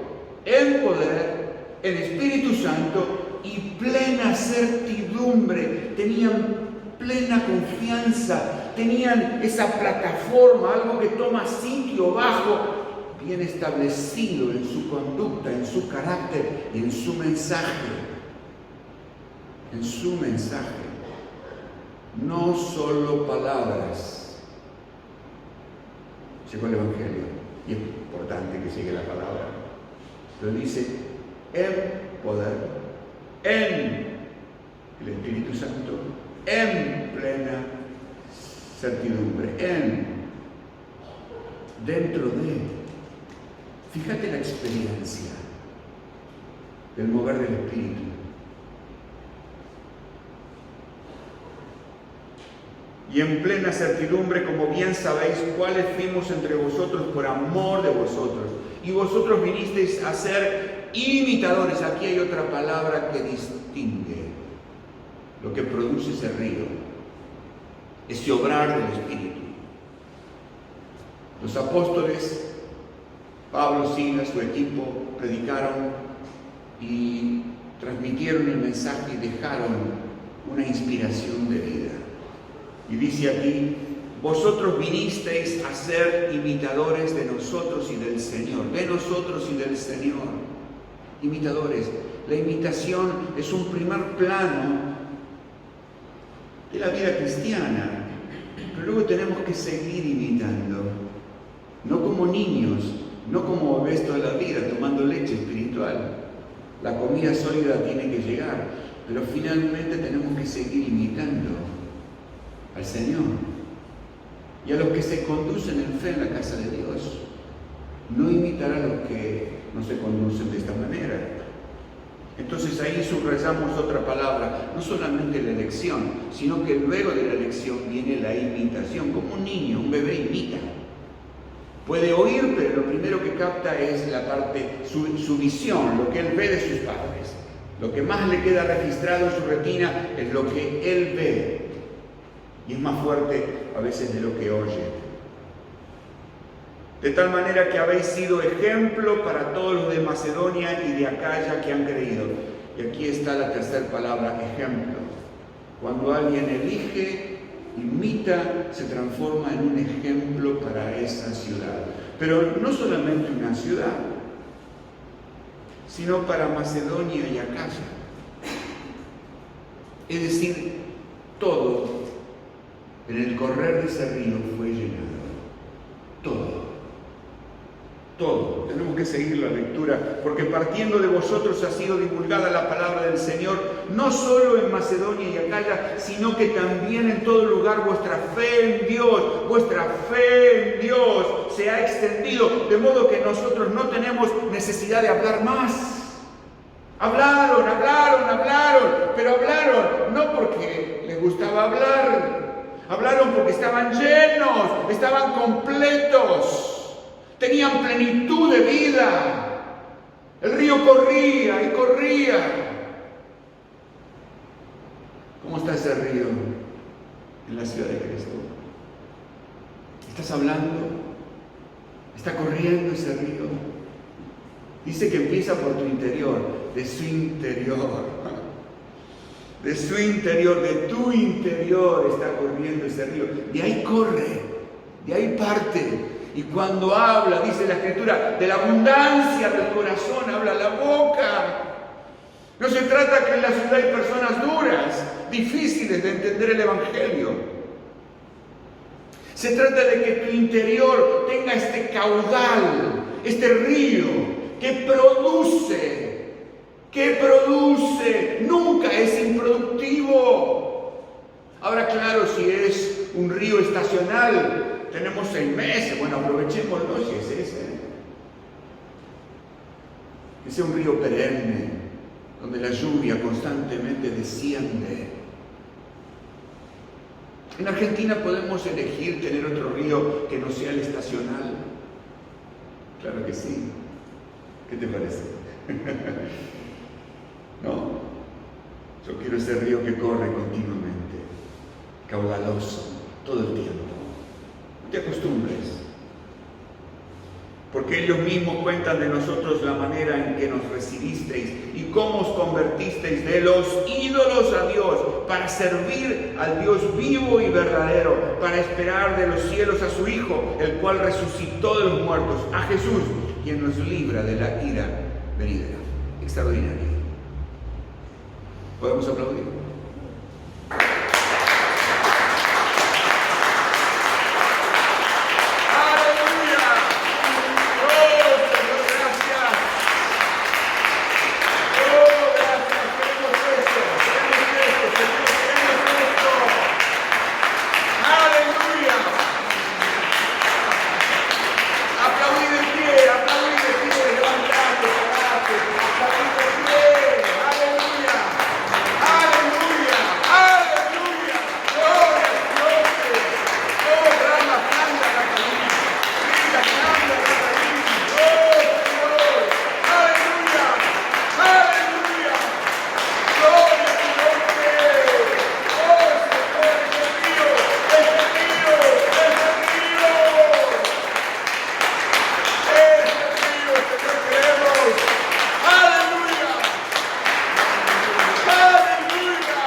En poder, en Espíritu Santo y plena certidumbre. Tenían plena confianza, tenían esa plataforma, algo que toma sitio bajo, bien establecido en su conducta, en su carácter y en su mensaje. En su mensaje. No solo palabras. Llegó el Evangelio y es importante que siga la palabra. Pero dice, en poder, en el Espíritu Santo, en plena certidumbre, dentro de. Fíjate la experiencia del mover del Espíritu. Y en plena certidumbre, como bien sabéis, cuáles fuimos entre vosotros por amor de vosotros. Y vosotros vinisteis a ser imitadores. Aquí hay otra palabra que distingue lo que produce ese río, ese obrar del Espíritu. Los apóstoles, Pablo, Silas, su equipo, predicaron y transmitieron el mensaje y dejaron una inspiración de vida. Y dice aquí, vosotros vinisteis a ser imitadores de nosotros y del Señor, de nosotros y del Señor. Imitadores. La imitación es un primer plano de la vida cristiana, pero luego tenemos que seguir imitando, no como niños, no como bebés toda la vida tomando leche espiritual. La comida sólida tiene que llegar, pero finalmente tenemos que seguir imitando al Señor y a los que se conducen en fe en la casa de Dios. No imitar a los que no se conducen de esta manera. Entonces ahí subrayamos otra palabra, no solamente la elección, sino que luego de la elección viene la imitación, como un niño, un bebé imita. Puede oír, pero lo primero que capta es la parte, su visión, lo que él ve de sus padres. Lo que más le queda registrado en su retina es lo que él ve. Y es más fuerte a veces de lo que oye. De tal manera que habéis sido ejemplo para todos los de Macedonia y de Acaya que han creído. Y aquí está la tercera palabra, ejemplo. Cuando alguien elige, imita, se transforma en un ejemplo para esa ciudad. Pero no solamente una ciudad, sino para Macedonia y Acaya. Es decir, todo en el correr de ese río fue llenado. Todo. Todo. Tenemos que seguir la lectura, porque partiendo de vosotros ha sido divulgada la palabra del Señor, no solo en Macedonia y Acaya, sino que también en todo lugar vuestra fe en Dios se ha extendido, de modo que nosotros no tenemos necesidad de hablar más. Hablaron, pero hablaron no porque les gustaba hablar, hablaron porque estaban llenos, estaban completos. tenían plenitud de vida. El río corría y corría. ¿Cómo está ese río en la ciudad de Cristo? ¿Estás hablando? ¿Está corriendo ese río? Dice que empieza por tu interior, de su interior. De su interior, de tu interior está corriendo ese río. De ahí corre, de ahí parte. Y cuando habla, dice la Escritura, de la abundancia del corazón, habla la boca. No se trata que en la ciudad hay personas duras, difíciles de entender el Evangelio. Se trata de que tu interior tenga este caudal, este río que produce, nunca es improductivo. Ahora, claro, si es un río estacional, tenemos 6 meses, bueno, aprovechémoslo si es ese. Que sea un río perenne, donde la lluvia constantemente desciende. En Argentina podemos elegir tener otro río que no sea el estacional. Claro que sí. ¿Qué te parece? No, yo quiero ese río que corre continuamente, caudaloso, todo el tiempo. No te acostumbres, porque ellos mismos cuentan de nosotros la manera en que nos recibisteis y cómo os convertisteis de los ídolos a Dios, para servir al Dios vivo y verdadero, para esperar de los cielos a su Hijo, el cual resucitó de los muertos, a Jesús, quien nos libra de la ira venidera. Extraordinario. ¿Podemos aplaudir? ¡Aleluya! ¡Oh, Señor, gracias! ¡Oh, gracias! Queremos esto, Señor, queremos esto. ¡Aleluya! Aplaudid de pie, levantate, parate, aplaudid de pie. ¡Aleluya! ¡Aleluya! ¡Aleluya! ¡Gloria a Dios! ¡Oh, Rama, canta la país! ¡Mira, canta la país! ¡Oh, Señor! ¡Aleluya! ¡Aleluya! ¡Gloria a tu nombre! ¡Oh, Señor, ese río! ¡Ese río! ¡Ese río! ¡Ese río, Señor, queremos! ¡Aleluya! ¡Aleluya!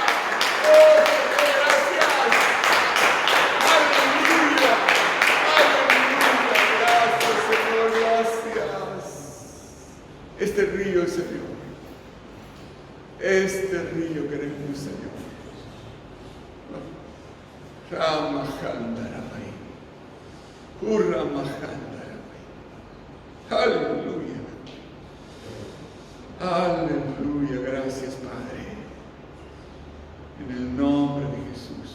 ¡Oh, Señor, gracias! ¡Aleluya! ¡Aleluya! Gracias, Señor, gracias. Este río, Señor. Este río queremos, Señor. Rama Handarabai. Urrama Handarabai. Aleluya. Aleluya. Gracias, Padre. En el nombre de Jesús.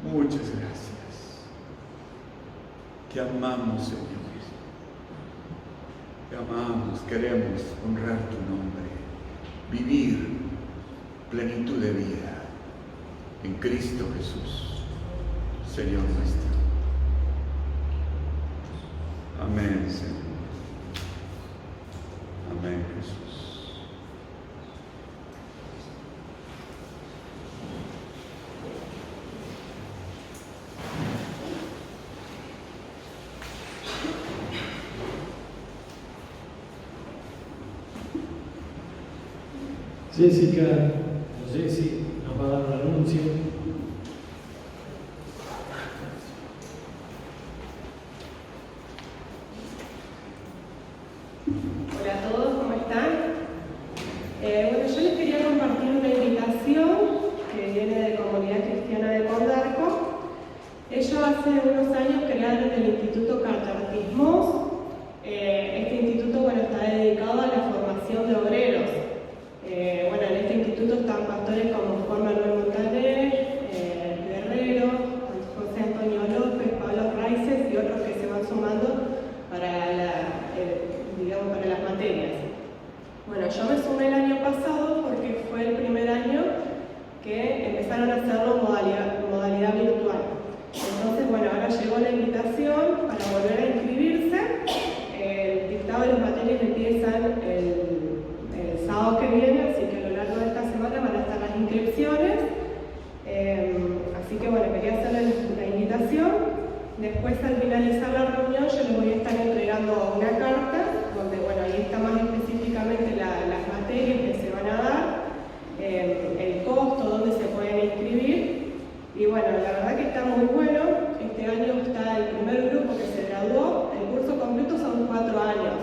Muchas gracias. Te amamos, Señor. Te amamos. Queremos honrar tu nombre. Vivir plenitud de vida en Cristo Jesús, Señor nuestro. Amén, Señor. Amén, Jesús. Jessica, Jessy, nos va a dar un anuncio. Hola a todos, ¿cómo están? Bueno, yo les quería compartir una invitación que viene de Comunidad Cristiana de Condarco. Ellos hace unos años crearon el Instituto Catartismos. Este instituto, bueno, está dedicado a la formación de obreros. Bueno, en este instituto están pastores como Juan Manuel Montaner, Guerrero, José Antonio López, Pablo Raices y otros que se van sumando para para las materias. Bueno, yo me sumé el año pasado porque fue el primer año que empezaron a hacerlo modalidad virtual. Entonces, bueno, ahora llegó la invitación para volver a inscribirse. después al finalizar la reunión yo les voy a estar entregando una carta donde, bueno, ahí está más específicamente las materias que se van a dar, el costo, dónde se pueden inscribir. Y bueno, la verdad que está muy bueno. Este año está el primer grupo que se graduó. El curso completo son 4 años,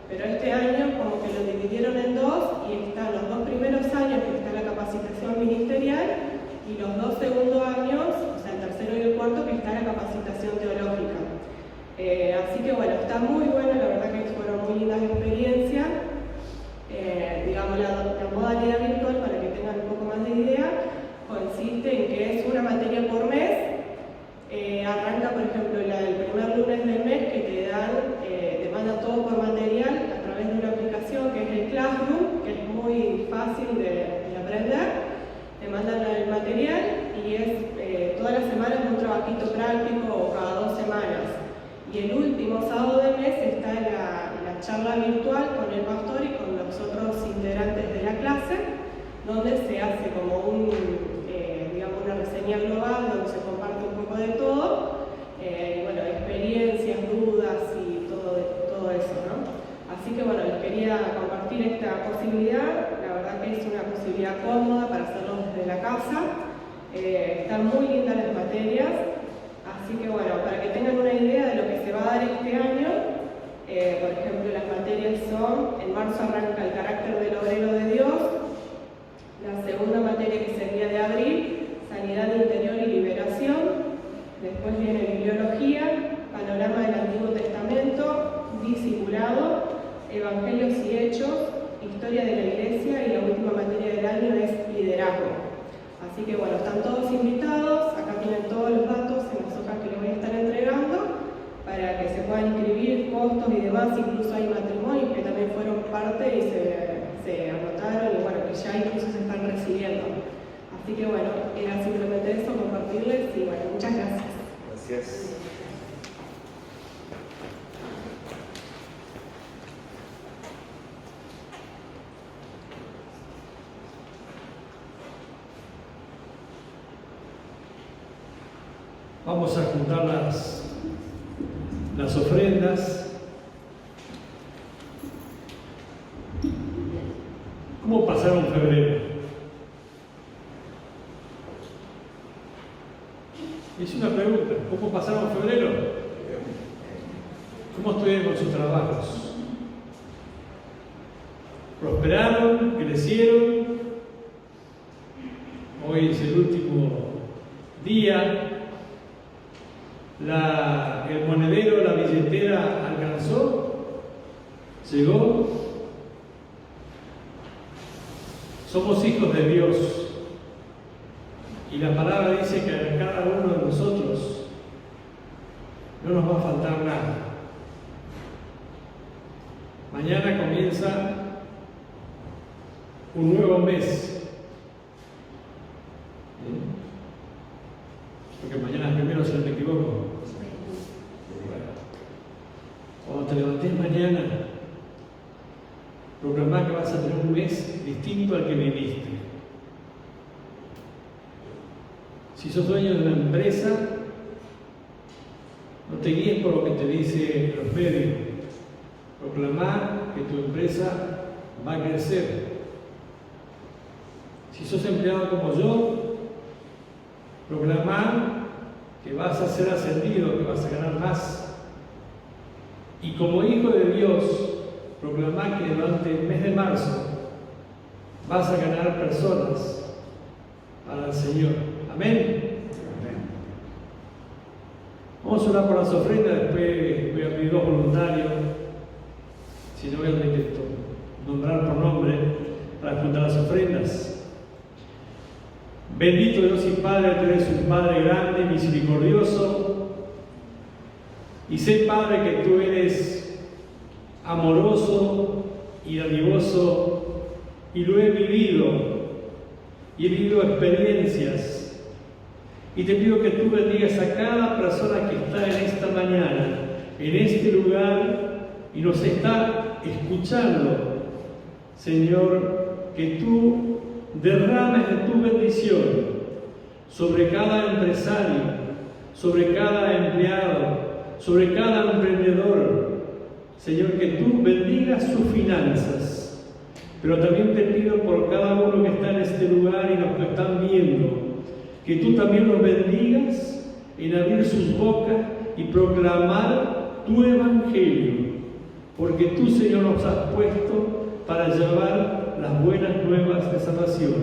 pero este año como que lo dividieron en 2 y están los 2 primeros años que está la capacitación ministerial y los 2 segundos años, o sea, el tercero y el cuarto, que está la capacitación teológica. Así que bueno, está muy bueno, la verdad que fueron muy lindas experiencias. Digamos, la modalidad virtual, para que tengan un poco más de idea, consiste en que es una materia por mes. Arranca, por ejemplo, el primer lunes del mes que te manda todo por material a través de una aplicación que es el Classroom, que es muy fácil de aprender. Te mandan el material y es todas las semanas un trabajito práctico o cada 2 semanas. Y el último sábado de mes está la charla virtual con el pastor y con los otros integrantes de la clase, donde se hace como digamos, una reseña global, donde se comparte un poco de todo, bueno, experiencias, dudas y todo eso, ¿no? Así que bueno, les quería compartir esta posibilidad. La verdad que es una posibilidad cómoda para hacerlo desde la casa. Están muy lindas las materias, así que bueno, para que tengan una idea de lo que se va a dar este año, por ejemplo, las materias son: en marzo arranca el carácter del obrero de Dios, la segunda materia, que sería de abril, sanidad interior y liberación, después viene bibliología, panorama del Antiguo Testamento, discipulado, evangelios y hechos, historia de la iglesia, y la última materia del año es liderazgo. Así que bueno, están todos invitados. Acá tienen todos los datos en las hojas que les voy a estar entregando para que se puedan inscribir, costos y demás. Incluso hay matrimonios que también fueron parte y se anotaron, y bueno, que ya incluso se están recibiendo. Así que bueno, era simplemente eso, compartirles, y bueno, muchas gracias. Gracias. Vamos a juntar las ofrendas. ¿Cómo pasaron febrero? Es una pregunta. ¿Cómo pasaron febrero? ¿Cómo estuvieron con sus trabajos? ¿Prosperaron? ¿Crecieron? Hoy es el último día. El monedero, la billetera alcanzó, llegó. Somos hijos de Dios y la palabra dice que a cada uno de nosotros no nos va a faltar nada. Mañana comienza un nuevo mes. Porque mañana es primero, si no me equivoco. Cuando te levantes mañana, proclamá que vas a tener un mes distinto al que viviste. Si sos dueño de una empresa, no te guíes por lo que te dicen los medios. Proclamá que tu empresa va a crecer. Si sos empleado como yo, proclamá que vas a ser ascendido, que vas a ganar más. Y como hijo de Dios, proclamá que durante el mes de marzo vas a ganar personas para el Señor. Amén. Vamos a orar por las ofrendas, después voy a pedir 2 voluntarios. Si no, voy a tener que nombrar por nombre para juntar las ofrendas. Bendito Dios y Padre, tú eres un Padre grande y misericordioso. Y sé, Padre, que tú eres amoroso y dadivoso, y lo he vivido, y he vivido experiencias. Y te pido que tú bendigas a cada persona que está en esta mañana, en este lugar, y nos está escuchando. Señor, que tú derrames de tu bendición sobre cada empresario, sobre cada empleado, sobre cada emprendedor. Señor, que tú bendigas sus finanzas, pero también te pido por cada uno que está en este lugar y los que están viendo, que tú también los bendigas en abrir sus bocas y proclamar tu evangelio, porque tú, Señor, nos has puesto para llevar las buenas nuevas de salvación.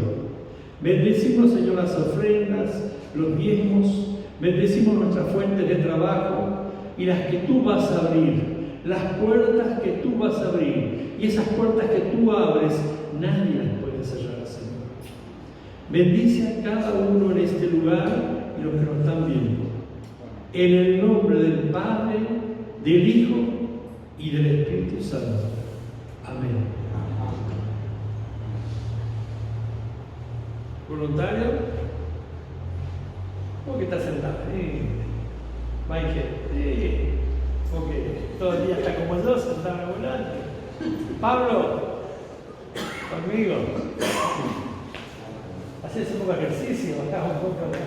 Bendecimos, Señor, las ofrendas, los diezmos, bendecimos nuestras fuentes de trabajo y las que tú vas a abrir, las puertas que tú vas a abrir, y esas puertas que tú abres, nadie las puede cerrar, Señor. Bendice a cada uno en este lugar y los que nos están viendo. En el nombre del Padre, del Hijo y del Espíritu Santo. Amén. ¿Voluntario? ¿Por qué está sentado? Michael. Porque todo el día está como yo, sentado en la volante. Pablo, conmigo. Haces un poco de ejercicio, bajás un poco de...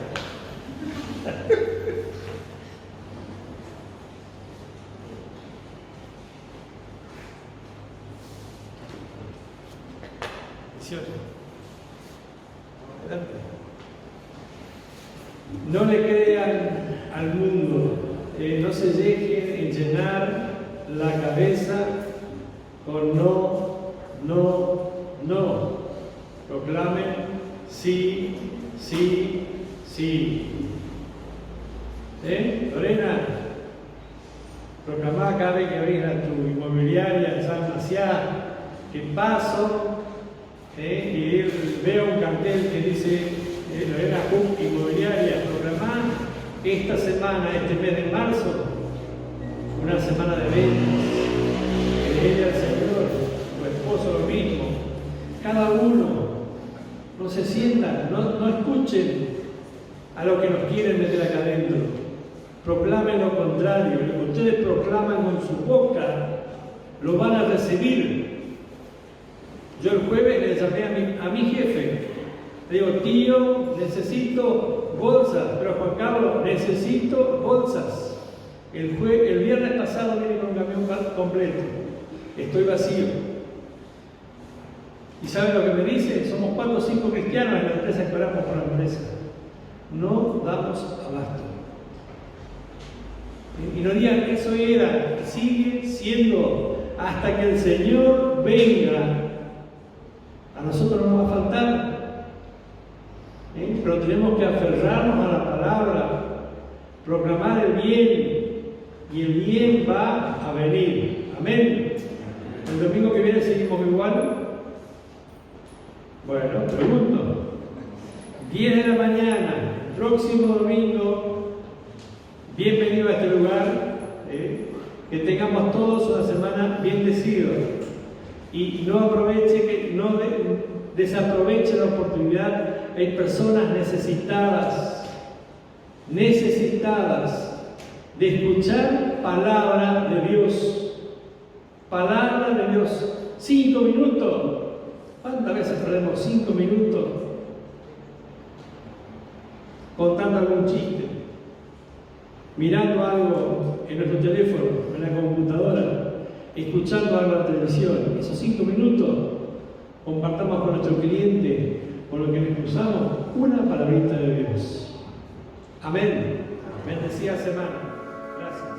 No le crean al mundo, no se dejen en llenar la cabeza con no, no, no. Proclamen sí, sí, sí. Lorena, proclamá cada vez que abrís tu inmobiliaria en San Maciá, que paso, y él vea un cartel que dice Lorena Cook Inmobiliaria, proclamá esta semana, este mes de marzo, una semana de ventas, que le ella al Señor, tu esposo lo mismo, cada uno, no se sientan, no escuchen a lo que nos quieren meter acá adentro, proclamen lo contrario, lo que ustedes proclaman con su boca, lo van a recibir. Yo el jueves le llamé a mi jefe, le digo, tío, necesito bolsas, pero Juan Carlos, necesito bolsas. El viernes pasado vine con un camión completo, estoy vacío. ¿Y saben lo que me dice? Somos 4 o 5 cristianos en la empresa que oramos por la empresa. No damos abasto. Y no digan que eso era, sigue siendo, hasta que el Señor venga. A nosotros no nos va a faltar, pero tenemos que aferrarnos a la palabra, proclamar el bien, y el bien va a venir. Amén. El domingo que viene seguimos igual. Bueno, pregunto. 10 de la mañana, próximo domingo, bienvenido a este lugar. Que tengamos todos una semana bendecida. Y no desaproveche la oportunidad. Hay personas necesitadas de escuchar palabra de Dios. Palabra de Dios. 5 minutos. ¿Cuántas veces perdemos 5 minutos contando algún chiste? Mirando algo en nuestro teléfono, en la computadora, escuchando algo en la televisión. Esos 5 minutos compartamos con nuestro cliente, con lo que le cruzamos, una palabrita de Dios. Amén. Bendecida semana. Gracias.